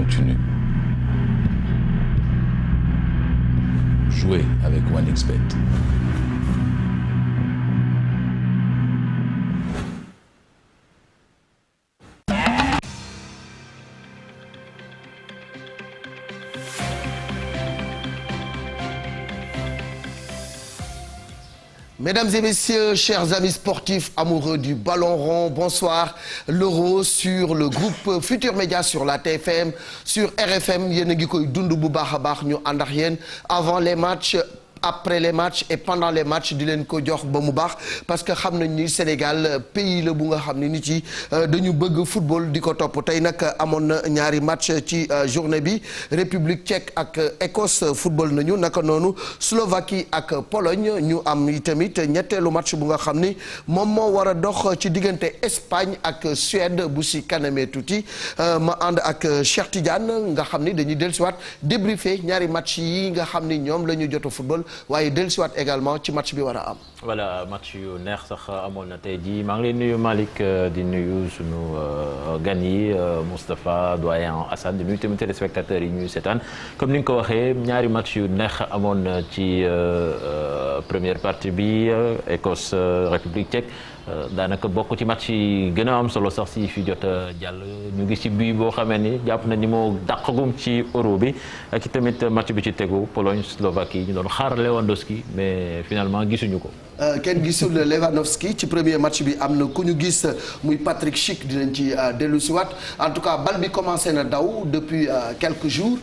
continue. Jouez avec OneXBet. Mesdames et messieurs, chers amis sportifs amoureux du ballon rond, bonsoir. L'Euro sur le groupe Futur Média sur la TFM, sur RFM, yéen a ngi koy dund bu baax a baax ñu ànd ak yéen avant les matchs. Après les matchs et pendant les matchs di leen ko jox ba mu baax parce que xam nañ ni Sénégal pays la bu nga xam ne nit yi dañu bëgg football di ko topp tey nag amoon na ñaari match ci journée bi République tchèque ak Écosse football nañu naka noonu Slovaquie ak Pologne ñu am tamit ñetteelu match bu nga xam ni moom moo war a dox ci diggante Espagne ak Suède bu si kanamee tuuti ma ànd ak Cheikh Tidiane nga xam ni dañuy dellusiwaat débriefer ñaari match yi nga xam ni ñoom la ñu jot a football. waaye dellusiwaat également ci match bi war a am. voilà match yu neex sax amoon na tey jii maa ngi lay nuyu Malick di nuyu sunu gan yi Moustapha doyen Assane di nuyu tamit téléspectateurs yi ñuy seetaan comme ni nga ko waxee ñaari match yu neex amoon na ci première partie bi Écosse République tchèque. daanaka bokk ci match yi gën a am solo sax si fi jot a jàll ñu ngi ci bii boo xamee ni jàpp na ni moo dàqagum ci euro bi ak tamit match bi ci tegu Pologne Slovaquie ñu doon xaar Lewandowski mais finalement gisuñu ko. kenn gisul Lewandowski ci premier match bi am na ku ñu gis muy Patrick Schick dinañ ci dellu si waat en tout cas bal bi commencé na daw depuis quelques jours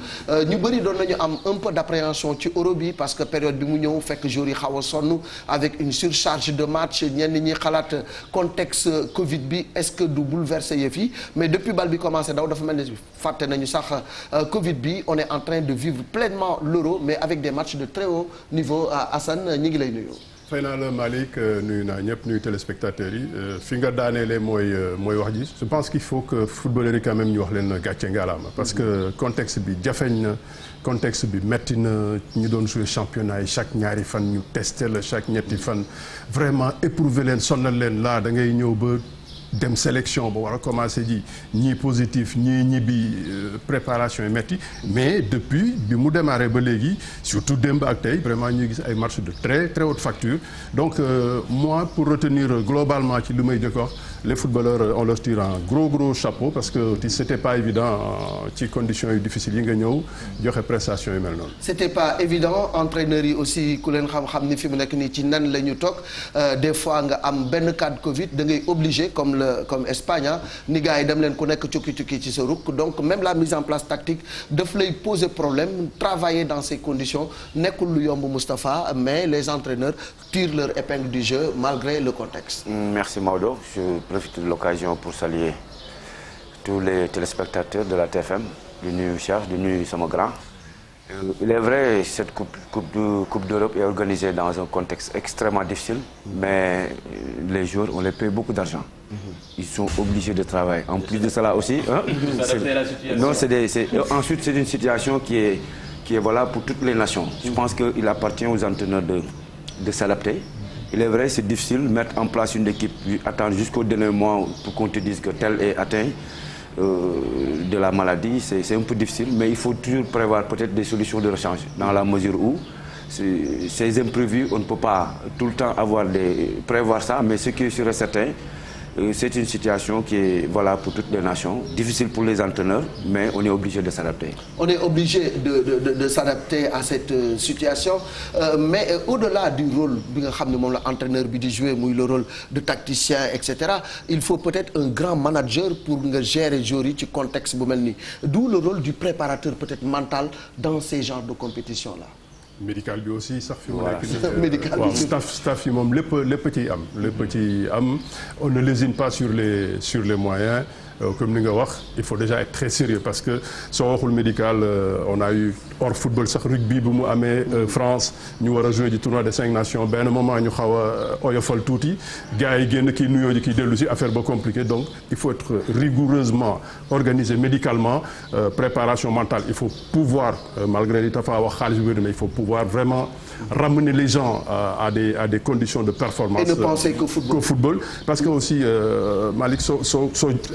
ñu bëri doon nañu am un peu d'appréhension ci euro bi parce que période bi mu ñëw fekk joueurs yi xaw a sonn avec une surcharge de match ñenn ñi xalaat contexte Covid bi est-ce que du bouleverser yëf yi mais depuis bal bi commencé daw dafa mel ni fàtte nañu sax Covid bi on est en train de vivre pleinement l'euro mais avec des matchs de très haut niveau Assane ñi ngi lay nuyu. fay naa la Malick nuyu naa ñëpp nuyu téléspectateurs yi fi nga daaneele mooy wax ji je pense qu'il faut que footballeurs yi quand même ñu wax leen gàcce ngalaama parce que contexte bi jafeñ na contexte bi metti na ñu doon jouer championnat yi chaque ñaari fan ñu testé la chaque ñetti fan vraiment éprouver leen sonnal leen là da ngay ñëw ba dem sélection ba war a commencé ji ñii positif ñii ñibbi préparation yi métti mais depuis bi mu démarré ba léegi surtout démb ak tey vraiment ñuy gis ay matchs de très très haute facture donc moi pour retenir globalement ci li may jëkk wax les footballeurs on leur tire un gros chapeau parce que c'était pas évident ci conditions yu difficiles yi nga ñëw joxe prestation yu mel noonu. c'était pas évident entraîneurs yi aussi ku leen xam-xam ni fi mu nekk nii ci nan la ñu toog des fois nga am benn cas de Covid da ngay obligé comme Espagne ni gars yi dem leen ku nekk cukki ci sa rukk donc même la mise en place tactique daf lay poser problème travailler dans ces conditions nekkul lu yomb Moustapha mais les entraîneurs tirent leur épingle du jeu malgré le contexte. Merci Maodo. Je profite de l'occasion pour saluer tous les téléspectateurs de la TFM di nuyu Cheikh di nuyu sama grand. Il est vrai cette coupe d'Europe est organisée dans un contexte extrêmement difficile mais les joueurs on les paye beaucoup d'argent. Ils sont obligés de travailler. En plus de cela aussi ensuite c'est une situation qui est valable pour toutes les nations. Je pense qu'il appartient aux entraîneurs de s'adapter. Il est vrai c'est difficile mettre en place une équipe attendre jusqu'au dernier mois pour qu'on te dise que tel est atteint de la maladie, c'est un peu difficile, mais il faut toujours prévoir peut-être des solutions de rechange, dans la mesure où ces imprévus, on ne peut pas tout le temps prévoir ça, mais ce qui est sûr et certain, c'est une situation qui est valable pour toutes les nations, difficile pour les entraîneurs, mais on est obligé de s'adapter. On est obligé de s'adapter à cette situation, mais au-delà du rôle bi nga xam ne moom la entraîneur bi di jouer muy le rôle de tacticien et cetera, il faut peut-être un grand manager pour nga gérer joueurs yi ci contexte bu mel nii, d'où le rôle du préparateur peut-être mental dans ces genres de compétitions-là. médical bi aussi sax fi mu nekk waaw staff yi moom lépp ciy am on ne lésine pas sur les moyens comme ni nga wax il faut déjà être très sérieux parce que soo waxul médical on a eu hors football sax rugby bu mu amee France ñu war a jouer du tournoi des 5 nations benn moment ñu xaw a oyofal tuuti gars yi génn kii nuyoo ji kii dellu si affaire ba compliqué donc il faut être rigoureusement organisé médicalement préparation mentale il faut pouvoir malgré li Tafa wax xaalis bu bëri mais il faut pouvoir vraiment ramener les gens à des conditions de performance. Et ne penser qu'au football. Parce que aussi Malick soo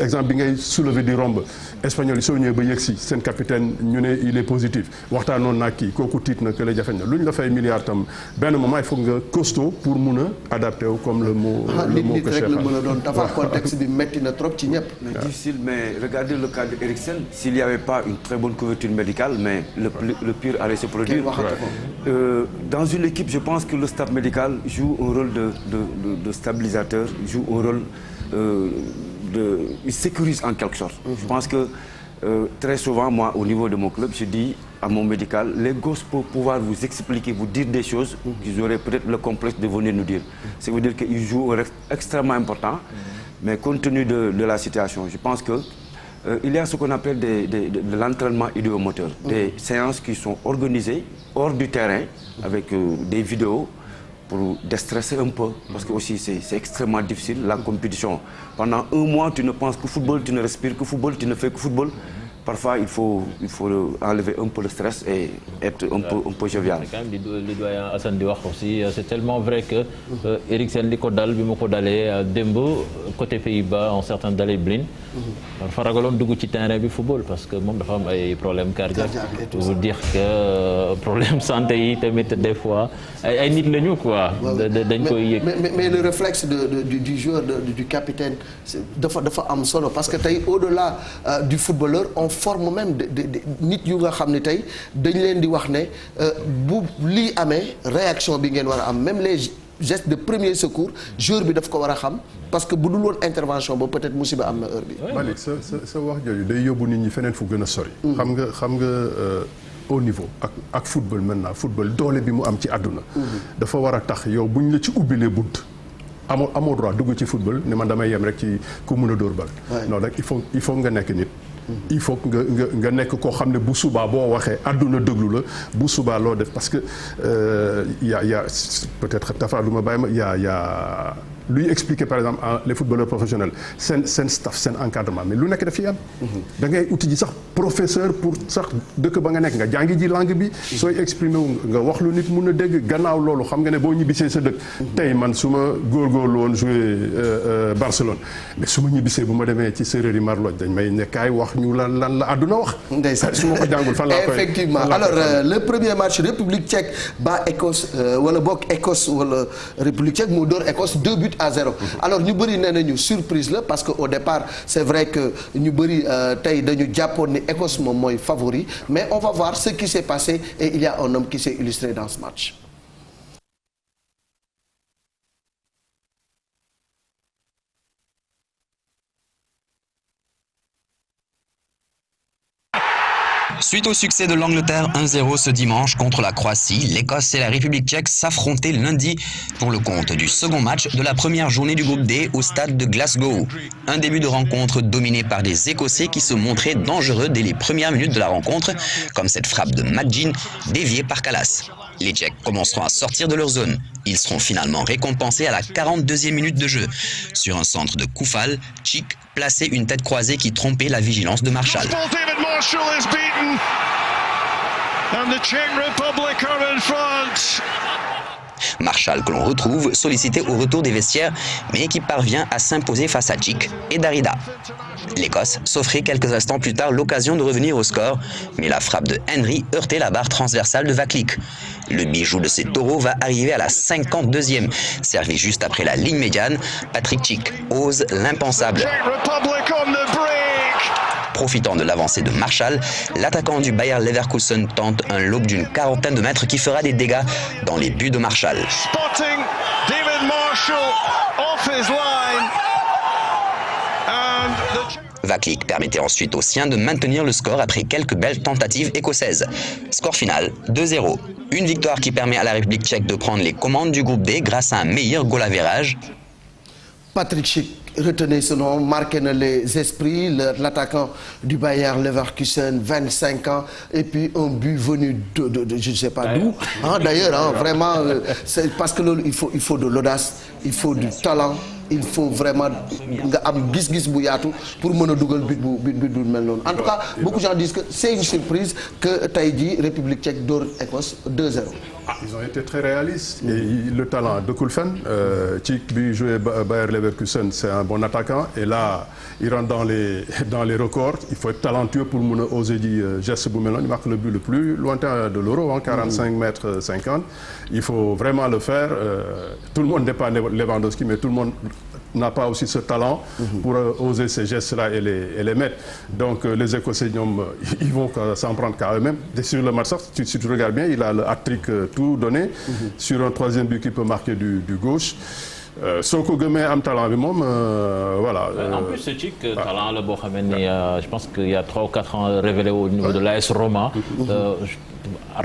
exemple bi ngay soulever di romb espagnol yi soo ñëwee ba yegg si seen capitaine ñu ne il est positif waxtaanoon naa kii kooku tiit na que la jafeñ na lu ñu la fay milliard tam benn moment il faut nga costaud pour mun a adapté wu comme le mot que Cheikh rek la mën a doon dafa contexte bi métti na trop ci ñëpp. Mais difficile, mais regardez le cas de Eriksen. S'il n'y avait pas une très bonne couverture médicale, mais le pire allait se produire. Dans une équipe, je pense que le staff médical joue un rôle de stabilisateur, joue un rôle il sécurise en quelque sorte. Je pense que très souvent, moi, au niveau de mon club, je dis à mon médical, les gosses peuvent pouvoir vous expliquer, vous dire des choses qu'ils auraient peut-être le complexe de venir nous dire. Ça veut dire qu'ils jouent un rôle extrêmement important, mais compte tenu de la situation, je pense que il y a ce qu'on appelle de l'entraînement idéomoteur, des séances qui sont organisées hors du terrain avec des vidéos pour déstresser un peu, parce que aussi c'est extrêmement difficile, la compétition. Pendant un mois, tu ne penses que football, tu ne respires que football, tu ne fais que football. Parfois, il faut enlever un peu le stress et être un peu jovial. Quand même, le doyen Assane di wax aussi, c'est tellement vrai que Eriksen li ko dal bi ma ko dalee démb côté Pays-Bas en certain Daley Blind dafa ragaloon dugg ci terrain bi football parce que moom dafa am ay problèmes cardiaques. Pour vous dire que problème santé yi tamit des fois ay nit lañu quoi. dañ koy yëg. mais le réflexe du joueur du capitaine dafa am solo parce que tey au-delà du footballeur on forme même nit yu nga xam ne tey dañ leen di wax ne bu lii amee réaction bi ngeen war a am même les gestes de premier secours joueur bi daf ko war a xam parce que bu dul woon intervention ba peut-être musiba am na heure bi. Malick sa wax jooju day yóbbu nit ñi feneen fu gën a sori. xam nga au niveau ak football maintenant football doole bi mu am ci àdduna. dafa war a tax yow buñ la ci ubbilee bunt. amoo droit dugg ci football ne man damay yem rek ci ku mun a dóor bal. non rek il faut nga nekk nit. il faut nga nekk koo xam ne bu subaa boo waxee àdduna déglu la bu subaa loo def parce que y a peut-être Tafa du ma bàyyi ma y a luy expliquer par exemple les footballeurs professionnels seen staff seen encadrement mais lu nekk daf fi am. da ngay uti ji sax professeur pour sax dëkk ba nga nekk nga jàngi ji langue bi. sooy exprimer wu nga wax lu nit mun a dégg gannaaw loolu xam nga ne boo ñibbisee sa dëkk. tey man su ma góorgóorlu woon joué Barcelone mais su ma ñibbisee bu ma demee ci séeréer yi Marloj dañ may nekkaay wax ñu lan la àdduna wax. ndeysaan su ma ko jàngul fan laa koy effectivement alors le premier match République tchèque ba Écosse wala bokk Écosse wala République tchèque mu door Écosse 2-0. Alors ñu bëri nee nañu surprise la parce que au départ c'est vrai que ñu bëri tey dañu jàppoon ni Écosse moom mooy favori mais on va voir ce qui s'est passé et il y a un homme qui s'est illustré dans ce match. Suite au succès de l'Angleterre 1-0 ce dimanche contre la Croatie, l'Écosse et la République tchèque s'affrontaient lundi pour le compte du second match de la première journée du groupe D au stade de Glasgow. Un début de rencontre dominé par des Écossais qui se montraient dangereux dès les premières minutes de la rencontre, comme cette frappe de McGinn déviée par Kalas. Les Tchèques commenceront à sortir de leur zone. Ils seront finalement récompensés à la 42e minute de jeu. Sur un centre de Koufal, Chic plaçait une tête croisée qui trompait la vigilance de Marshall. Marshall is beaten and the Czech Republic are in front. Marshall que l'on retrouve sollicité au retour des vestiaires mais qui parvient à s'imposer face à Chic et Darida. L'Écosse s'offrait quelques instants plus tard l'occasion de revenir au score mais la frappe de Henry heurtait la barre transversale de Vaclik. Le bijou de ces taureaux va arriver à la 52e. Servi juste après la ligne médiane, Patrick Chic ose l'impensable. Profitant de l'avancée de Marshall, l'attaquant du Bayer Leverkusen tente un lob d'une 40aine de mètres qui fera des dégâts dans les buts de Marshall. Spotting David Marshall off his line. Vaclik permettait ensuite aux siens de maintenir le score après quelques belles tentatives écossaises. Score final 2-0. Une victoire qui permet à la République tchèque de prendre les commandes du groupe D grâce à un meilleur goal average. Patrick Chic, retenez ce nom, marqué les esprits, l'attaquant du Bayer Leverkusen, 25 ans, et puis un but venu de je ne sais pas d'où. D'ailleurs, vraiment, c'est parce que il faut de l'audace, il faut du talent, il faut vraiment nga am gis-gis bu yaatu pour mën a dugal but bu mel noonu. En tout cas, beaucoup de gens disent que c'est une surprise que tey jii République tchèque dóor Écosse 2-0. Ils ont été très réalistes. Et le talent de Kulfen, Tchik bi joué Bayer Leverkusen, c'est un bon attaquant. Et là, il rentre dans les records. Il faut être talentueux pour oser dire geste bu mel noonu. Il marque le but le plus lointain de l'Euro, 45 mètres 50. Il faut vraiment le faire. Tout le monde n'est pas Lewandowski, mais tout le monde n'a pas aussi ce talent pour oser ces gestes-là et les mettre. Donc les Écossais, ils vont s'en prendre quand même. Et sur le match, si tu regardes bien, il a le hat-trick tout donné sur un troisième but qui peut marquer du gauche. soo ko gëmee am talent bi moom voilà. En plus ce Tchik talent la boo xamee ni je pense qu'il y a 3 ou 4 ans révélé au niveau de l'AS Roma.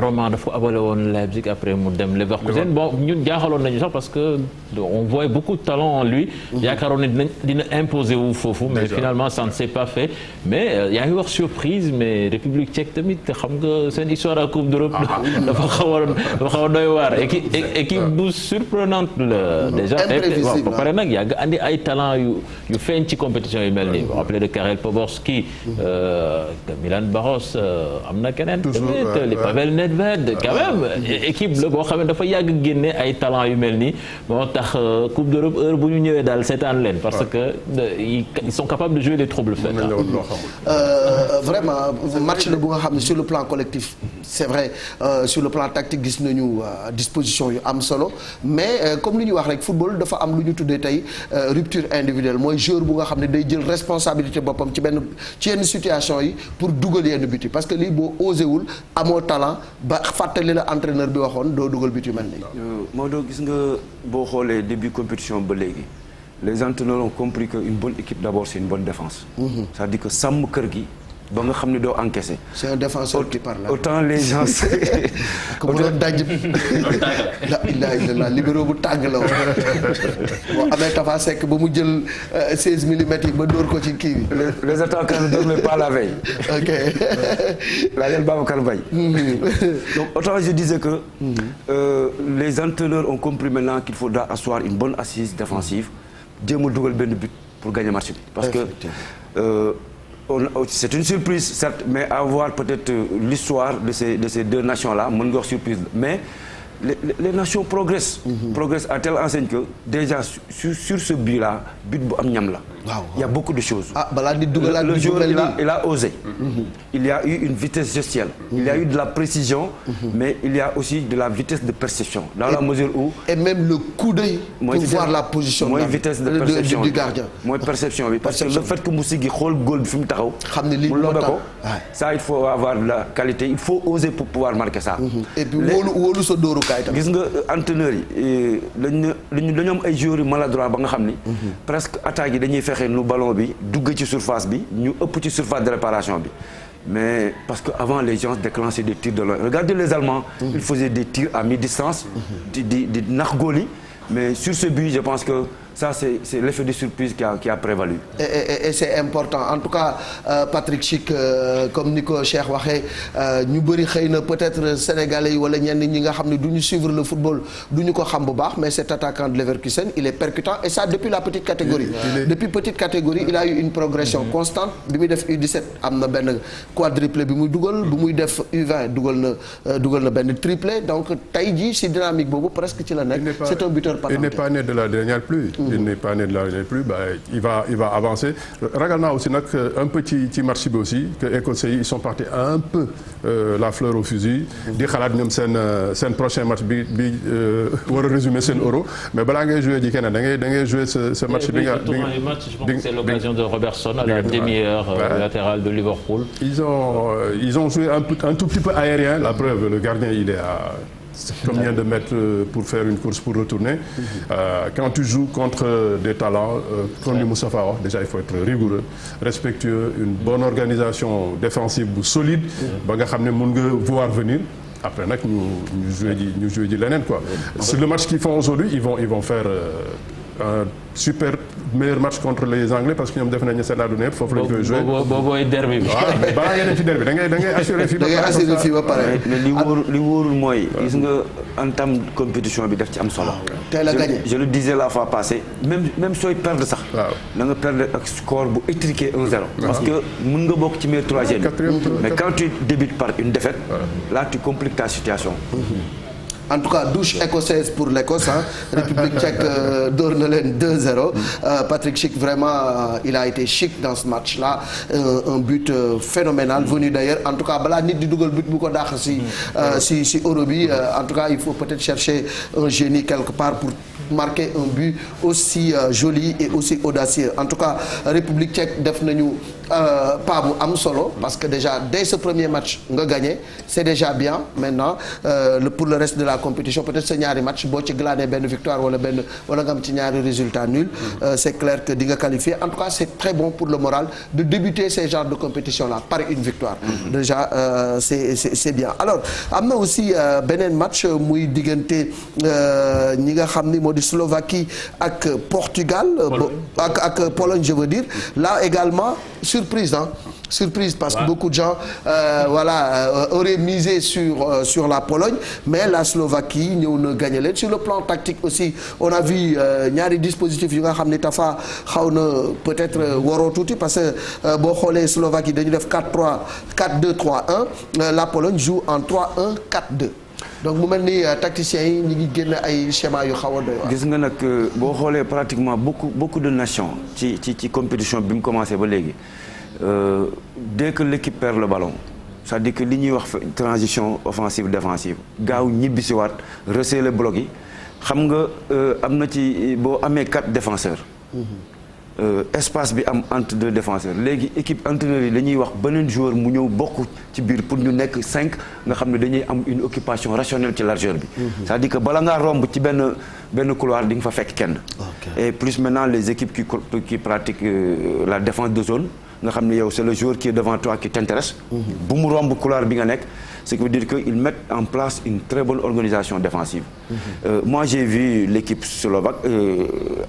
Roma dafa abale woon Leipzig après mu dem Leverkusen bon ñun jaaxaloon nañu sax parce que on voyait beaucoup de talent en lui. yaakaaroon ne dina imposer wu foofu. mais finalement ça ne s'est pas fait. mais yaa ngi wax surprise mais République tchèque tamit xam nga seen histoire à Coupe d'Europe dafa xaw a doy waar équipe bu surprenante la déjà. ba pare nag yàgg andi ay talent yu feeñ ci compétition yu mel nii. rappelé de Karel Poborski Milan Baros am na keneen. tamit Pavel Nedved quand même équipe la boo xam ne dafa yàgg génne ay talent yu mel nii moo tax Coupe d'Europe heure bu ñu ñëwee daal seetaan leen parce que ils sont capables de jouer les troubles faits. vraiment match la bu nga xam ne sur le plan collectif c'est vrai sur le plan tactique gis nañu disposition yu am solo mais comme li ñuy wax rek football dafa am lu ñu tuddee tey rupture individuelle mooy joueur bu nga xam ne day jël responsabilité boppam ci yenn situation yi pour dugal yenn but yi parce que lii boo osé wul amoo talent ba fàttali la entraîneur bi waxoon doo dugal but yu mel nii. Maodo gis nga boo xoolee début compétition ba léegi les entraîneurs ont compris que une bonne équipe d'abord c'est une bonne défense. c'est-à-dire que sàmm kër gi ba nga xam ne doo encaisser. c'est un défenseur qui parle. autant les gens. ku mu doon daj. la libéro bu tàng la woon. boo amee Tafa Seck ba mu jël 16 millimètres yi ba dóor ko ci kii bi. les attaquants ne dormaient pas la veille. ok. la leen Babacar Mbaye. donc autant je disais que. les entraîneurs ont compris maintenant qu'il faudra asseoir une bonne assise défensive jéem a dugal benn but pour gagner match bi. parce que. c'est une surprise certes mais avoir peut-être l'histoire de ces deux nations-là mën nga wax surprise mais les nations progressent. progressent à telle enseigne que déjà sur ce but-là but bu am ñam la. waaw il y a beaucoup de choses. balaa di dugalaat le joueur il a osé. il y a eu une vitesse gestuelle. il y a eu de la précision. mais il y a aussi de la vitesse de perception. dans la mesure où. et même le coup d'œil pour voir la position. mooy vitesse de perception du gardien. mooy perception bi parce que le fait que mu siggi xool góol bi fi mu taxaw. xam ne lii mu lobe ko ça il faut avoir de la qualité il faut oser pour pouvoir marquer ça. et puis wóolu sa dóorukaay tamit. gis nga entraîneurs yi dañu am ay joueurs yu maladroits ba nga xam ni. presque attaques yi dañuy fexe nu ballon bi dugg ci surface bi ñu ëpp ci surface de réparation bi mais parce que avant les gens déclenchaient des tirs de loin regardez les Allemands. ils faisaient des tirs à mi-distance. di nax góol yi mais sur ce but je pense que ça c'est l'effet de surprise qui a prévalu. et c'est important en tout cas Patrick Schick comme ni ko Cheikh waxee ñu bëri xëy na peut-être sénégalais yi wala ñenn ñi nga xam ne du ñu suivre le football du ñu ko xam bu baax mais cet attaquant de Leverkusen il est percutant et ça depuis la petite catégorie. depuis petite catégorie il a eu une progression constante bi muy def U17 am na benn quadruplé bi muy dugal bu muy def U20 dugal na benn triplé donc tey jii si dynamique boobu presque ci la nekk. c'est un buteur patenté. Il n'est pas né de la dernière pluie. il n'est pas né de la dernière pluie il va avancer ragal naa aussi nag un peu ci match bi aussi que Écossais yi ils sont partis un peu la fleur au fusil di xalaat ñoom seen prochain match bi war a résumer seen Euro mais balaa ngay jouer ji keneen da ngay jouer ce match bi nga. je pense que c'est l'occasion de Robertson à la demi-heure latéral de Liverpool. Ils ont joué un tout petit peu aérien la preuve le gardien il est à combien de mètres pour faire une course pour retourner. Quand tu joues contre des talents comme ni Moustapha wax déjà il faut être rigoureux respectueux une bonne organisation défensive bu solide ba nga xam ne mën nga voir venir après nag ñu jouer ji leneen quoi. sur le match qu'ils font aujourd'hui ils vont faire un super meilleur match contre les Anglais parce que ñoom def nañu seen àdduna yëpp foofu lañ koy jouer. booy derby bi. waaw mais balaa ngeen dem ci derby da ngay assurer fii ba pare. mais li wóorul mooy. gis nga en terme de compétition bi daf ci am solo. tey la gagné je le disais la fois passée même sooy perdre sax. waaw da nga perdre ak score bu étriqué 1-0. parce que mën nga bokk ci meilleur troisième. mais quand tu débutes par une défaite. là tu compliques ta situation. en tout cas douche écossaise pour l'Écosse République tchèque dóor na leen 2-0 Patrick Schick vraiment il a été chic dans ce match-là un but phénoménal venu d'ailleurs en tout cas balaa nit di dugal but bu ko dàq si Euro bi en tout cas il faut peut-être chercher un génie quelque part pour marquer un but aussi joli et aussi audacieux en tout cas République tchèque def nañu pas bu am solo parce que déjà dès ce premier match nga gagné c'est déjà bien maintenant pour le reste de la compétition peut-être ce ñaari match boo ci glané benn victoire wala nga am ci ñaari résultat nul c'est clair que di nga qualifier en tout cas c'est très bon pour le moral de débuter ces genres de compétition là par une victoire déjà c'est bien alors am na aussi beneen match muy diggante ñi nga xam ni moo di Slovaquie ak Portugal ak Pologne je veux dire là également surprise parce que beaucoup de gens auraient misé sur la Pologne mais la Slovaquie ñëw na gagné leen sur le plan tactique aussi on a vu ñaari dispositifs yu nga xam ne Tafa xaw na peut-être waroo tuuti parce que boo xoolee Slovaquie dañu def 4-3 4-2-3-1 la Pologne joue en 3-1-4-2 donc mu mel ni tacticiens yi ñu ngi génn ay schéma yu xaw a doy waar. gis nga nag boo xoolee pratiquement beaucoup de nations ci compétition bi mu commencé ba léegi dès que l'équipe perd le ballon c'est-à-dire que li ñuy wax transition offensive défensive gaaw ñibbisiwaat resserrer le bloc yi xam nga am na ci boo amee 4 défenseurs. Espace bi am entre 2 défenseurs léegi équipe entraîneur yi dañuy wax beneen joueur mu ñëw bokk ci biir pour ñu nekk 5 nga xam ne dañuy am une occupation rationnelle ci largeur bi. c'est-à-dire que bala ngaa romb ci benn couloir di nga fa fekk kenn. et plus maintenant les équipes qui pratiquent la défense de zone nga xam ne yow c'est le joueur qui est devant toi qui t'intéresse. bu mu romb couloir bi nga nekk. Ce qui veut dire qu'ils mettent en place une très bonne organisation défensive. Moi, j'ai vu l'équipe slovaque.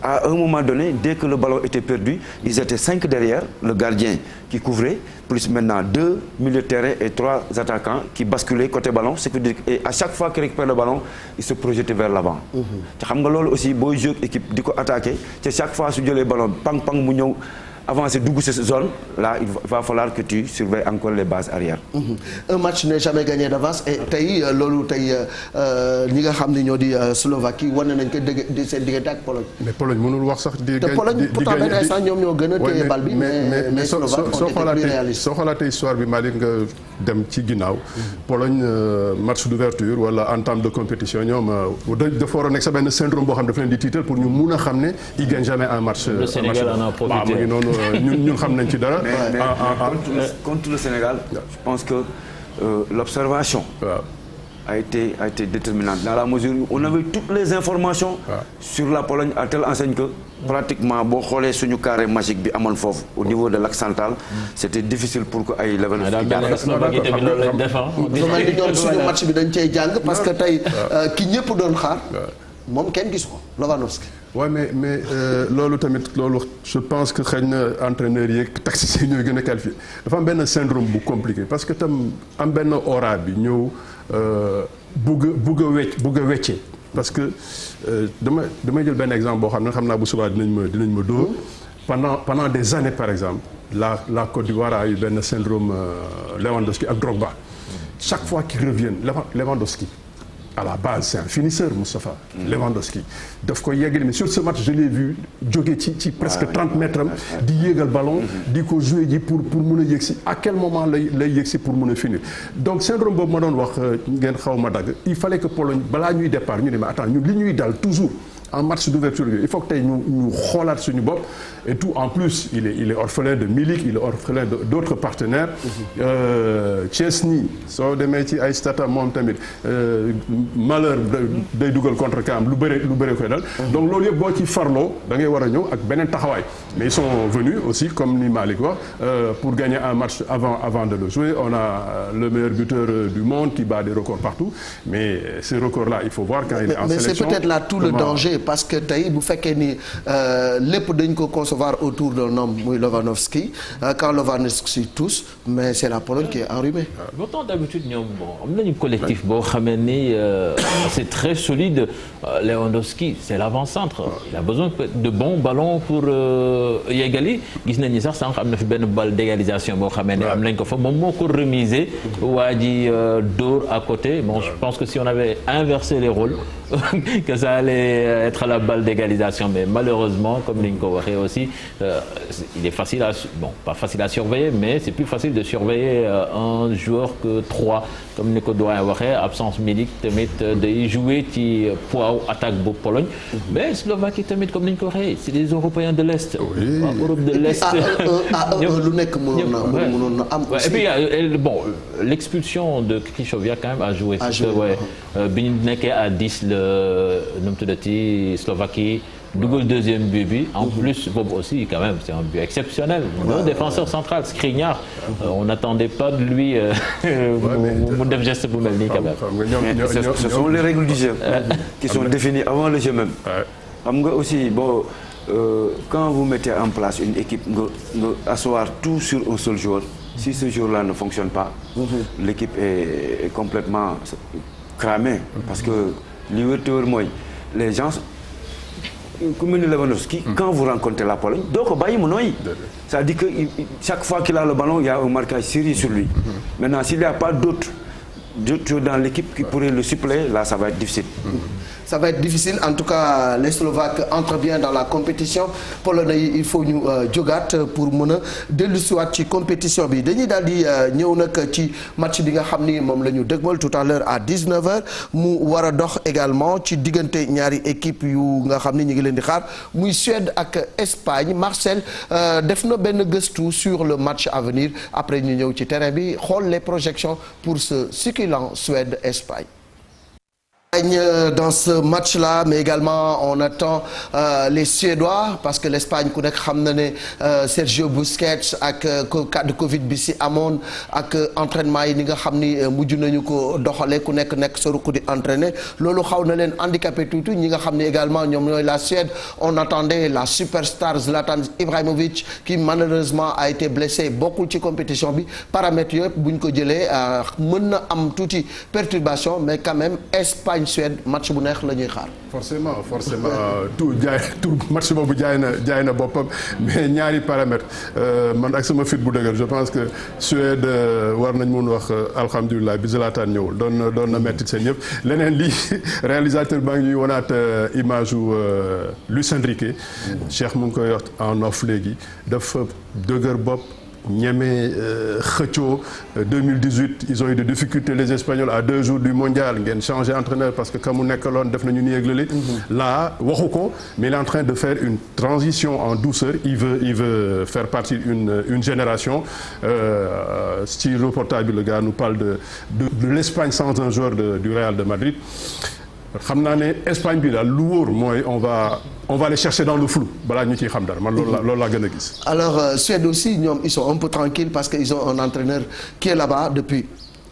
À un moment donné, dès que le ballon était perdu, ils étaient 5 derrière, le gardien qui couvrait, plus maintenant 2 milieux de terrain et 3 attaquants qui basculaient côté ballon. Ce qui veut dire qu'à chaque fois qu'ils récupèrent le ballon, ils se projetaient vers l'avant. Tu sais, aussi, beau jeu équipe qui attaquer, chaque fois que tu as le ballon, pang pang mouniou. Avancer dugg cette zone là il va falloir que tu surveilles encore les bases arrière. Un match n'est jamais gagné d'avance et tey loolu tey ñi nga xam ne ñoo di Slovaquie wane nañ ko seen diggante ak Pologne. mais Pologne mënul wax sax di. te Pologne pourtant benn instant ñoom ñoo gën a téye bal bi. mais Slovaque ont été plus réalistes. soo xalaatee histoire bi Malick nga dem ci ginnaaw. Pologne match d'ouverture wala entame de compétition ñoom dafa war a nekk sa benn syndrome boo xam dafa leen di tiital pour ñu mun a xam ne ils gagnent jamais un match. Le Sénégal en a profité. ñun xam nañ ci dara. contre le Sénégal. je pense que l'observation a été déterminante dans la mesure où on avait toutes les informations. sur la Pologne à telle enseigne que pratiquement boo xoolee suñu carré magique bi amoon foofu au niveau de l'axe central. c'était difficile pour que ay level. ñoom suñu match bi dañ cey jàng parce que tey ki ñëpp doon xaar. moom kenn gis ko Lewandowski. waaw mais loolu je pense que xëy na entraîneurs yeeg tacticiens ñooy gën a qualifié dafa am benn syndrome bu compliqué parce que tam am benn aura bi ñëw bugg a weccee parce que damay jël benn exemple boo xam naa bu subaa dinañ ma dóor pendant des années par exemple la Côte d'Ivoire a eu benn syndrome Lewandowski ak Drogba chaque fois qu'ils reviennent Lewandowski à la base c'est un finisseur Moustapha Lewandowski daf ko yeggali mais sur ce match je l'ai vu jóge ci presque 30 mètres am di yéegal ballon di ko jouer ji pour mun a yegsi à quel moment lay yegsi pour mun a finir donc syndrome boobu ma doon wax ngeen xaw ma dagg il fallait que Pologne balaa ñuy départ ñu ne mais attends ñun li ñuy dal toujours en match d'ouverture il faut que tey ñu xoolaat suñu bopp et tout en plus il est orphelin de Milik il est orphelin d'autres partenaires Chesney soo demee ci ay stata moom tamit malheur day dugal contre camp lu bëre koy dal donc loolu yëpp boo ci farloo da ngay war a ñëw ak beneen taxawaay mais ils sont venus aussi comme ni Malick wax pour gagner un match avant de le jouer on a le meilleur buteur du monde qui bat des records partout mais ces records là il faut voir quand il est en sélection mais c'est peut-être là tout le danger parce que tey bu fekkee ni lépp dañ ko concevoir autour d'un homme muy Lewandowski quand Lewandowski tousse mais c'est la Pologne qui est enrhumée. Pourtant d'habitude ñoom am nañu collectif boo xamee ni c'est très solide. Lewandowski c'est l'avant-centre. Il a besoin de bons ballons pour yeggali gis nañu sax sànq am na fi benn balle d'égalisation boo xamee ne am nañ ko fa moom moo ko remiser waa ji dóor à côté. Bon, je pense que si on avait inversé les rôles que ça allait être la balle d'égalisation mais malheureusement comme ni ñu ko waxee aussi il est facile à pas facile à surveiller mais c'est plus facile de surveiller un joueur que trois comme ni ko doyen waxee absence Milik tamit day jouer ci poids attaque bu Pologne mais Slovaquie tamit comme ni ñu ko waxee c'est des Européens de l'Est. Oui. Europe de l'Est. lu nekk mënoon na am aussi. Et puis bon l'expulsion de Krychowiak quand même a joué. bi ñu nekkee à 10 nu mu tuddati Slovaquie dugal deuxième but bi en plus boobu aussi quand même c'est un but exceptionnel. Le défenseur central Skriniar on n'attendait pas de lui mu def geste bu mel nii quand même. Ce sont les règles du jeu qui sont définies avant le jeu même. xam nga aussi bon quand vous mettez en place une équipe nga asseoir tout sur un seul joueur si ce joueur-là ne fonctionne pas l'équipe est complètement cramée parce que li wér te wér mooy les gens ku mel ni Lewandowski quand vous rencontrez la Pologne doo ko bàyyi mu nooyi c'est-à-dire que chaque fois qu'il a le ballon il y a un marquage sérieux sur lui maintenant s'il n'y a pas d'autres dans l'équipe qui pourraient le suppléer là ça va être difficile. Ça va être difficile en tout cas les Slovaques entrent bien dans la compétition Polonais yi il faut ñu jógaat pour mën a dellusiwaat ci compétition bi dañuy daal di ñëw nag ci match bi nga xam ni moom la ñu dëgmal tout à l'heure à 19h mu war a dox également ci diggante ñaari équipe yu nga xam ni ñu ngi leen di xaar muy Suède ak Espagne Marcel def na benn gëstu sur le match à venir après ñu ñëw ci terrain bi xool les projections pour ce succulent Suède-Espagne. Dans ce match-là mais également on attend les Suédois parce que l'Espagne ku nekk xam na ne Sergio Busquets ak cas de Covid bi si amoon ak entraînement yi ni nga xam ni mujj nañu ko doxalee ku nekk sa ruq di entraîner loolu xaw na leen handicapé tuuti ñi nga xam ni également ñoom ñooy la Suède on attendait la superstar Zlatan Ibrahimovic qui malheureusement a été blessé bokkul ci compétition bi paramètres yëpp bu ñu ko jëlee mën na am tuuti perturbation mais quand même Espagne Suède match bu neex la ñuy xaar. forcément tout match boobu jaay na boppam mais ñaari paramètres man ak sama fit bu dëgër je pense que Suède war nañ mun wax alhamdulilah bi Zlatan ñëwul doon na metti seen yëpp leneen lii réalisateur baa ngi ñuy wanaat image u Luis Enrique Cheikh mu ngi koy wax en off léegi dafa dëgër bopp. ñeme xëccoo 2018 ils ont eu des difficultés les Espagnols à 2 jours du mondial ngeen changé entraîneur parce que ka mu nekkaloon def nañu nii ak lële là waxu ko mais il est en train de faire une transition en douceur il veut faire partie une génération ci reportage bi le gars nous parle de l'Espagne sans un joueur du Real de Madrid xam naa ne Espagne bi daal lu wóor mooy on va les chercher dans le flou balaa ñu ciy xam dara man loolu laa gën a gis. alors Suède aussi ñoom ils sont un peu tranquilles parce que ils ont un entraîneur qui est là-bas depuis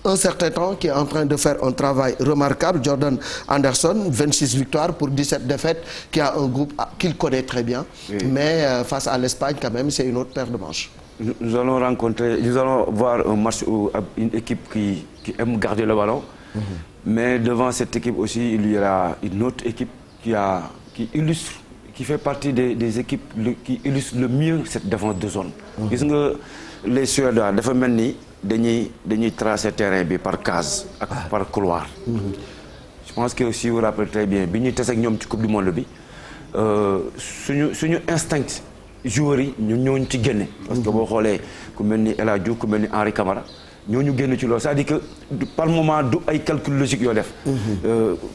un certain temps qui est en train de faire un travail remarquable Jordan Anderson 26 victoires pour 17 défaites qui a un groupe qu'il connaît très bien. Oui. Mais face à l'Espagne quand même c'est une autre paire de manches. Nous allons voir un match où une équipe qui aime garder le ballon. Mais devant cette équipe aussi il y aura une autre équipe qui fait partie des équipes qui illustrent le mieux cette défense de zone. Gis nga les Suédois dafa mel ni dañuy tracer terrain bi par case ak par couloir. Je pense que si vous vous rappelez très bien bi ñuy tase ak ñoom ci coupe du monde bi suñu instinct joueurs yi ñooñu ci génne. parce que boo xoolee ku mel ni El Hadji Diouf ku mel ni Henri Camara. ñooñu génn ci loolu c'est-à-dire que par moment du ay calcul logique yoo def.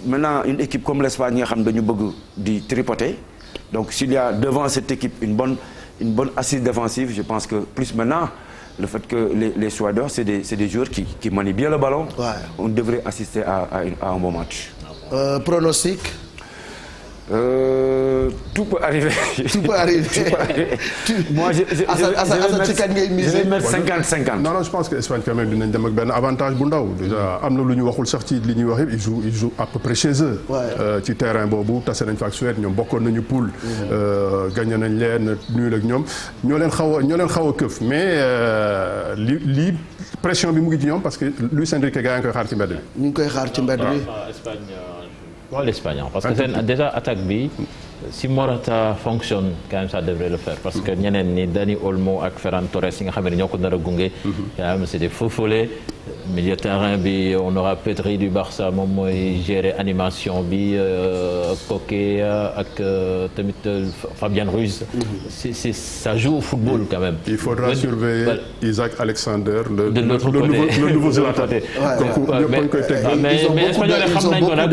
Maintenant une équipe comme l'Espagne nga xam dañu bëgg di tripoter donc s'il y a devant cette équipe une bonne assise défensive je pense que plus maintenant le fait que les Suédois c'est des joueurs qui manient bien le ballon. Ouais. On devrait assister à un bon match. Pronostic. Tout peut arriver. Tout peut arriver. Moi, je vais mettre 50-50. Non, je pense que Espagne quand même dinañ dem ak benn avantage bu ndaw déjà am na lu ñu waxul sax ci li ñuy wax yëpp ils jouent à peu près chez eux. ci terrain boobu tase nañ fa ak Suède ñoom bokkoon nañu poule. gagné nañ leen nul ak ñoom ñoo leen xaw a këf mais li pression bi mu ngi ci ñoom parce que Luis Enrique gaa ngi koy xaar ci mbedd bi. ñu ngi koy xaar ci mbedd bi. l'Espagne parce que déjà attaque bi si Morata fonctionne quand même ça devrait le faire parce que ñeneen ni Dani Olmo ak Ferran Torres yi nga xam ne ñoo ko nar a gunge. quand même c'est des faux follets. milieu terrain bi on aura Pedri du Barça moom mooy gérer animation bi Koke ak tamit Fabian Ruiz. Ça joue au football quand même. Il faudra surveiller Isaac Alexander de l'autre côté le nouveau Zlatan. mais espagnol xam nañ ko nag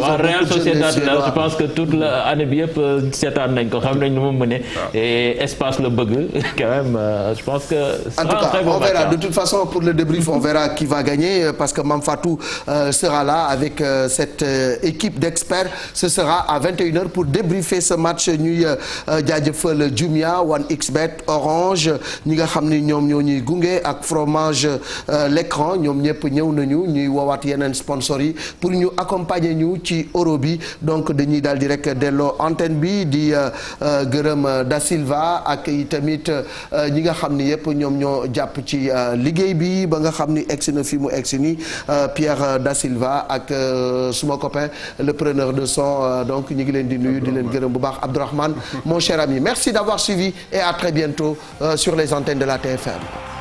waa Real Sociedad la je pense que toute l'année bi yëpp seetaan nañ ko xam nañ nu mu mëne et espace la bëgg quand même je pense que. En tout cas on verra de toute façon pour le débrief on verra qui va gagner parce que Mame Fatou sera là avec cette équipe d'experts ce sera à 21h pour débriefer ce match ñuy jaajëfal Jumia 1xBet Orange ñi nga xam ni ñoom ñoo ñuy gunge ak fromage l'écran ñoom ñëpp ñëw nañu ñuy woowaat yeneen sponsors yi pour ñu accompagner ñu ci euro bi donc dañuy daal di rek delloo antenne bi di gërëm Da Silva ak tamit ñi nga xam ni yëpp ñoom ñoo jàpp ci liggéey bi ba nga xam ni egsi na fi mu egsi ni Pierre Da Silva ak suma copain le preneur de son donc ñu ngi leen di nuyu di leen gërëm bu baax Abdourahmane mon cher ami merci d'avoir suivi et à très bientôt sur les antennes de la TFM.